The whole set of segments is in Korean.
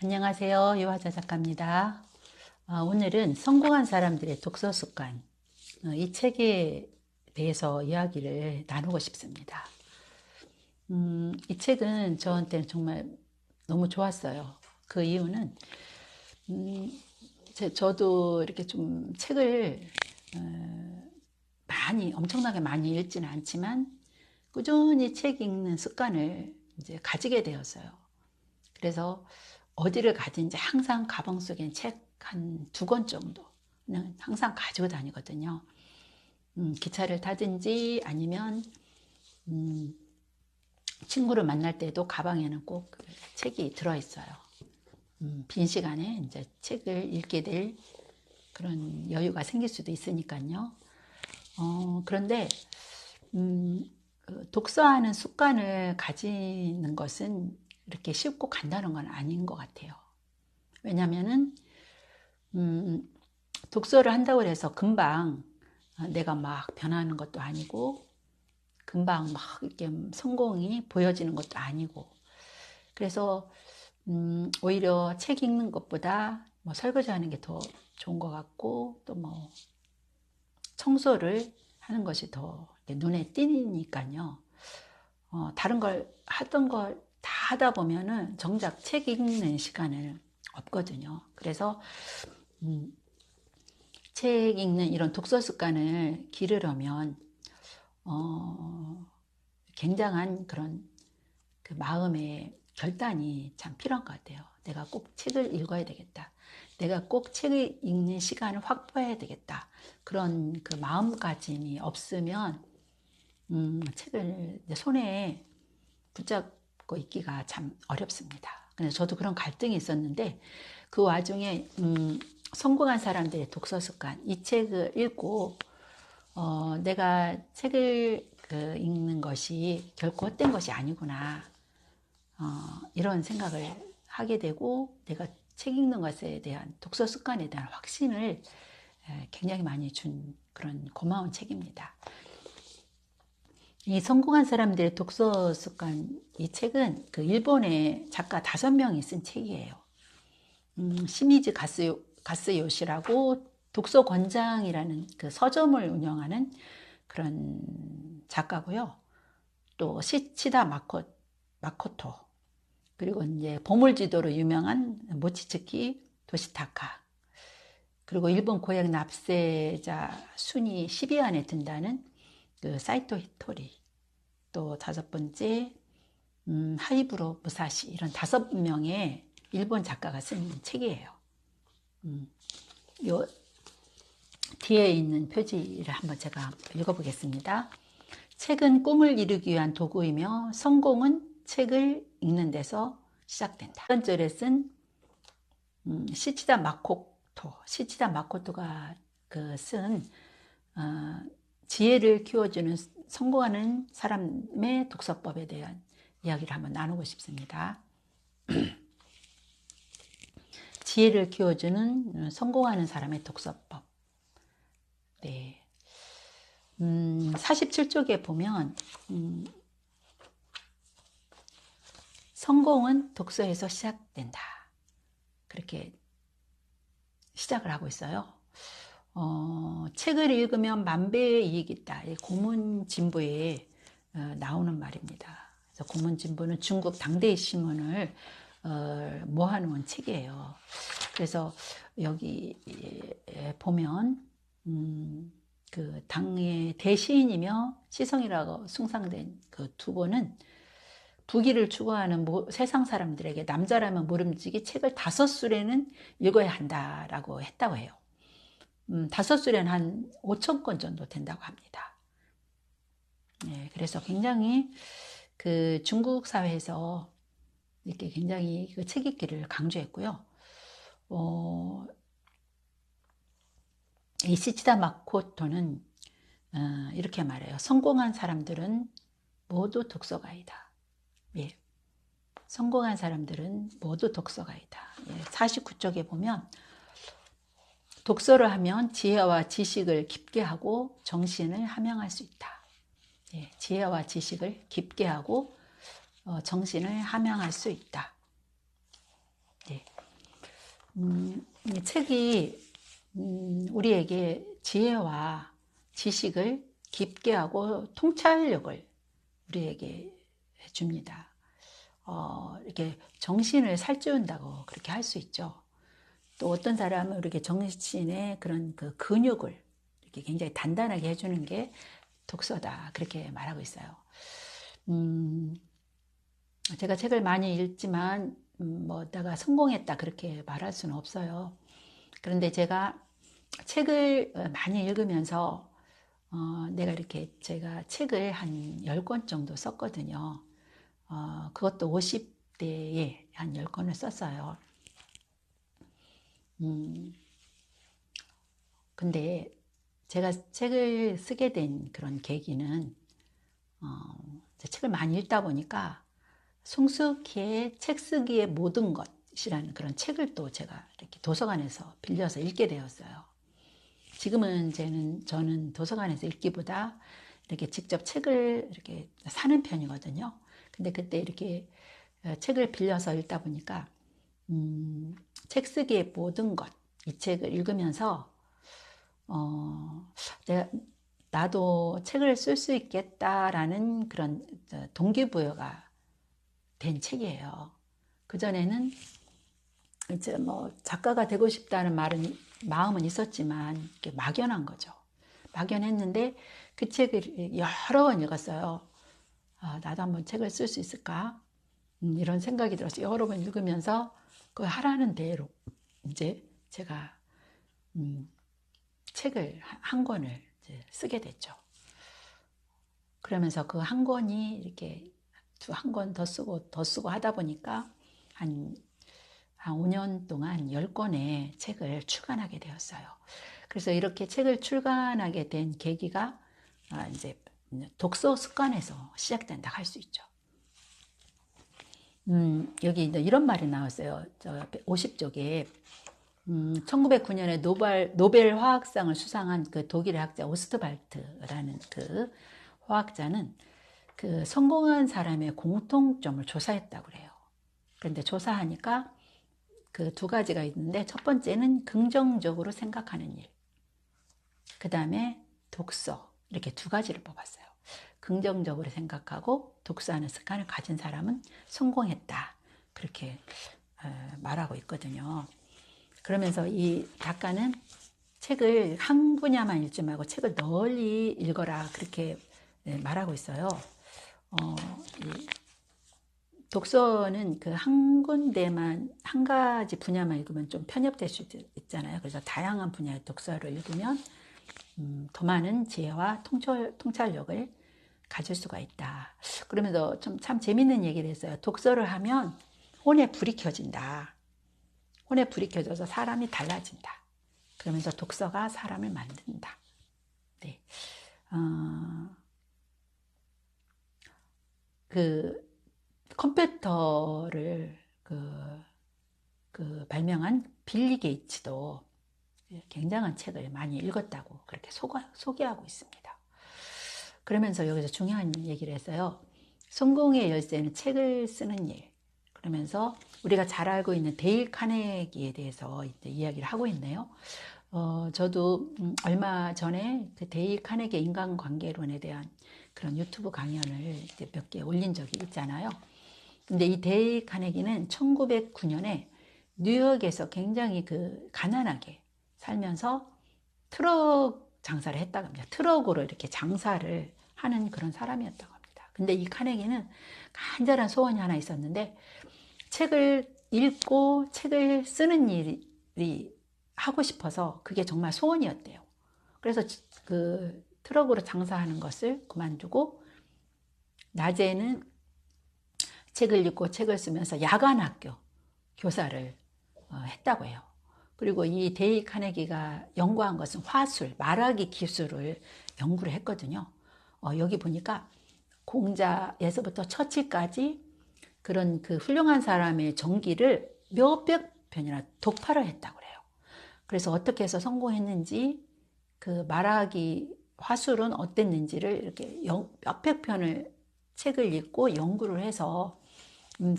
안녕하세요. 유화자 작가입니다. 오늘은 성공한 사람들의 독서 습관, 이 책에 대해서 이야기를 나누고 싶습니다. 이 책은 저한테는 정말 너무 좋았어요. 그 이유는 저도 이렇게 좀 책을 엄청나게 많이 읽지는 않지만 꾸준히 책 읽는 습관을 이제 가지게 되었어요. 그래서 어디를 가든지 항상 가방 속에 책 한 2권 정도는 항상 가지고 다니거든요. 기차를 타든지 아니면 친구를 만날 때도 가방에는 꼭그 책이 들어있어요. 빈 시간에 이제 책을 읽게 될 그런 여유가 생길 수도 있으니까요. 그런데 독서하는 습관을 가지는 것은 이렇게 쉽고 간단한 건 아닌 것 같아요. 왜냐면은 독서를 한다고 해서 금방 내가 막 변하는 것도 아니고 금방 막 이렇게 성공이 보여지는 것도 아니고, 그래서 오히려 책 읽는 것보다 뭐 설거지하는 게 더 좋은 것 같고, 또 뭐 청소를 하는 것이 더 눈에 띄니까요. 다른 걸 하던 걸 다 하다 보면은 정작 책 읽는 시간은 없거든요. 그래서 책 읽는 이런 독서 습관을 기르려면 굉장한 그런 그 마음의 결단이 참 필요한 것 같아요. 내가 꼭 책을 읽어야 되겠다. 내가 꼭 책을 읽는 시간을 확보해야 되겠다. 그런 그 마음가짐이 없으면 책을 손에 붙잡고 있기가 참 어렵습니다. 그래서 저도 그런 갈등이 있었는데, 그 와중에 성공한 사람들의 독서 습관, 이 책을 읽고 내가 책을 읽는 것이 결코 헛된 것이 아니구나, 이런 생각을 하게 되고, 내가 책 읽는 것에 대한 독서 습관에 대한 확신을 굉장히 많이 준 그런 고마운 책입니다. 이 성공한 사람들의 독서 습관, 이 책은 그 일본의 작가 5명이 쓴 책이에요. 시미즈 가스요시라고 독서 권장이라는 그 서점을 운영하는 그런 작가고요. 또 시치다 마코토, 그리고 이제 보물지도로 유명한 모치츠키 도시타카, 그리고 일본 고향 납세자 순위 10위 안에 든다는 그 사이토 히토리, 또 5번째 하이부로 무사시, 이런 5명의 일본 작가가 쓴 책이에요. 요 뒤에 있는 표지를 한번 제가 읽어보겠습니다. 책은 꿈을 이루기 위한 도구이며 성공은 책을 읽는 데서 시작된다. 1절에 쓴 시치다 마코토가 쓴 지혜를 키워주는 성공하는 사람의 독서법에 대한 이야기를 한번 나누고 싶습니다. 지혜를 키워주는 성공하는 사람의 독서법. 네. 47쪽에 보면 성공은 독서에서 시작된다, 그렇게 시작을 하고 있어요. 책을 읽으면 만배의 이익이 있다, 고문진보에 나오는 말입니다. 그래서 고문진보는 중국 당대의 신문을 모아놓은 책이에요. 그래서 여기 보면 그 당의 대시인이며 시성이라고 숭상된 그 2분은 부귀를 추구하는 세상 사람들에게 남자라면 모름지기 책을 5수레는 읽어야 한다라고 했다고 해요. 5수레는 한 5,000권 정도 된다고 합니다. 네, 그래서 굉장히 그 중국 사회에서 이렇게 굉장히 그 책 읽기를 강조했고요. 이 시치다 마코토는 이렇게 말해요. 성공한 사람들은 모두 독서가이다. 예. 성공한 사람들은 모두 독서가이다. 예. 49쪽에 보면 독서를 하면 지혜와 지식을 깊게 하고 정신을 함양할 수 있다. 예. 지혜와 지식을 깊게 하고 정신을 함양할 수 있다. 예. 이 책이 우리에게 지혜와 지식을 깊게 하고 통찰력을 우리에게 줍니다. 이렇게 정신을 살찌운다고 그렇게 할 수 있죠. 또 어떤 사람은 이렇게 정신의 그런 그 근육을 이렇게 굉장히 단단하게 해주는 게 독서다, 그렇게 말하고 있어요. 제가 책을 많이 읽지만 뭐 내가 성공했다 그렇게 말할 수는 없어요. 그런데 제가 책을 많이 읽으면서 내가 이렇게 제가 책을 한 10권 정도 썼거든요. 그것도 50대에 한 10권을 썼어요. 근데 제가 책을 쓰게 된 그런 계기는 책을 많이 읽다 보니까 송숙희의 책 쓰기의 모든 것이라는 그런 책을 또 제가 이렇게 도서관에서 빌려서 읽게 되었어요. 지금은 저는 도서관에서 읽기보다 이렇게 직접 책을 이렇게 사는 편이거든요. 근데 그때 이렇게 책을 빌려서 읽다 보니까 책 쓰기의 모든 것, 이 책을 읽으면서 나도 책을 쓸 수 있겠다라는 그런 동기부여가 된 책이에요. 그전에는 이제 뭐 작가가 되고 싶다는 마음은 있었지만 이게 막연한 거죠. 막연했는데 그 책을 여러 번 읽었어요. 나도 한번 책을 쓸 수 있을까? 이런 생각이 들어서 여러 번 읽으면서 그 하라는 대로 이제 제가 책을 한 권을 이제 쓰게 됐죠. 그러면서 그 한 권이 이렇게 한 권 더 쓰고 하다 보니까 한 5년 동안 10권의 책을 출간하게 되었어요. 그래서 이렇게 책을 출간하게 된 계기가 이제 독서 습관에서 시작된다 할 수 있죠. 여기 이런 말이 나왔어요. 50쪽에 1909년에 노벨 화학상을 수상한 그 독일의 학자 오스트발트라는 그 화학자는 그 성공한 사람의 공통점을 조사했다고 그래요. 그런데 조사하니까 그 두 가지가 있는데, 첫 번째는 긍정적으로 생각하는 일, 그 다음에 독서, 이렇게 두 가지를 뽑았어요. 긍정적으로 생각하고 독서하는 습관을 가진 사람은 성공했다, 그렇게 말하고 있거든요. 그러면서 이 작가는 책을 한 분야만 읽지 말고 책을 널리 읽어라, 그렇게 말하고 있어요. 독서는 그 한 군데만, 한 가지 분야만 읽으면 좀 편협될 수도 있잖아요. 그래서 다양한 분야의 독서를 읽으면 더 많은 지혜와 통찰력을 가질 수가 있다. 그러면서 참 재밌는 얘기를 했어요. 독서를 하면 혼에 불이 켜진다. 혼에 불이 켜져서 사람이 달라진다. 그러면서 독서가 사람을 만든다. 네. 그 컴퓨터를 발명한 빌리 게이츠도 굉장한 책을 많이 읽었다고 그렇게 소개하고 있습니다. 그러면서 여기서 중요한 얘기를 했어요. 성공의 열쇠는 책을 쓰는 일. 그러면서 우리가 잘 알고 있는 데일 카네기에 대해서 이제 이야기를 하고 있네요. 저도 얼마 전에 그 데일 카네기 인간관계론에 대한 그런 유튜브 강연을 몇 개 올린 적이 있잖아요. 근데 이 데일 카네기는 1909년에 뉴욕에서 굉장히 그 가난하게 살면서 트럭 장사를 했다고 합니다. 트럭으로 이렇게 장사를 하는 그런 사람이었다고 합니다. 근데 이 카네기는 간절한 소원이 하나 있었는데, 책을 읽고 책을 쓰는 일이 하고 싶어서 그게 정말 소원이었대요. 그래서 그 트럭으로 장사하는 것을 그만두고 낮에는 책을 읽고 책을 쓰면서 야간 학교 교사를 했다고 해요. 그리고 이 데일 카네기가 연구한 것은 화술, 말하기 기술을 연구를 했거든요. 여기 보니까 공자에서부터 처치까지 그런 그 훌륭한 사람의 전기를 몇백 편이나 독파를 했다고 그래요. 그래서 어떻게 해서 성공했는지, 그 말하기 화술은 어땠는지를 이렇게 몇백 편을 책을 읽고 연구를 해서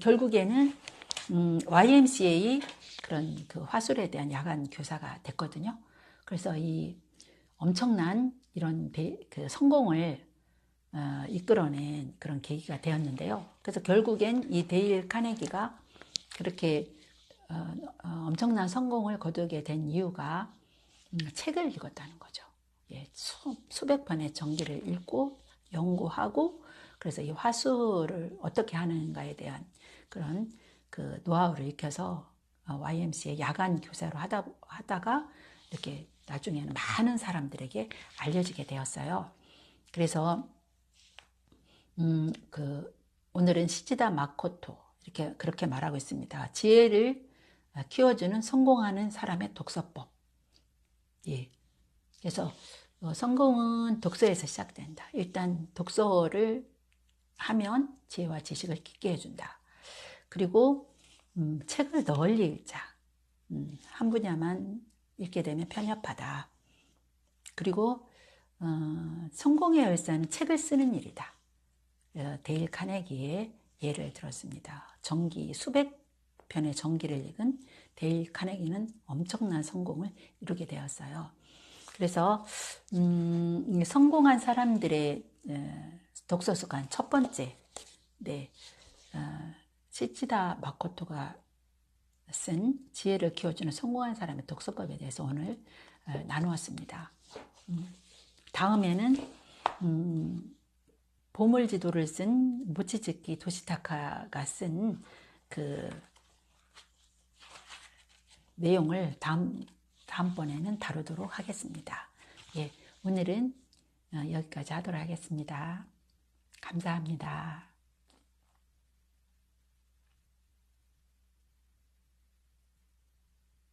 결국에는 YMCA 그런 그 화술에 대한 야간 교사가 됐거든요. 그래서 이 엄청난 이런 그 성공을 이끌어낸 그런 계기가 되었는데요. 그래서 결국엔 이 데일 카네기가 그렇게 엄청난 성공을 거두게 된 이유가 책을 읽었다는 거죠. 예, 수백 번의 전기를 읽고 연구하고 그래서 이 화술을 어떻게 하는가에 대한 그런 그 노하우를 익혀서 YMCA 야간 교사로 하다가 이렇게 나중에는 많은 사람들에게 알려지게 되었어요. 그래서 오늘은 시치다 마코토 이렇게 그렇게 말하고 있습니다. 지혜를 키워주는 성공하는 사람의 독서법. 예. 그래서 성공은 독서에서 시작된다. 일단 독서를 하면 지혜와 지식을 깊게 해준다. 그리고 책을 널리 읽자. 한 분야만 읽게 되면 편협하다. 그리고 성공의 열쇠는 책을 쓰는 일이다. 데일 카네기의 예를 들었습니다. 수백 편의 전기를 읽은 데일 카네기는 엄청난 성공을 이루게 되었어요. 그래서 성공한 사람들의 독서 습관 첫 번째, 네, 시치다 마코토가 쓴 지혜를 키워주는 성공한 사람의 독서법에 대해서 오늘 나누었습니다. 다음에는 보물지도를 쓴 모치즈키 도시타카가 쓴 그 내용을 다음번에는 다루도록 하겠습니다. 예, 오늘은 여기까지 하도록 하겠습니다. 감사합니다.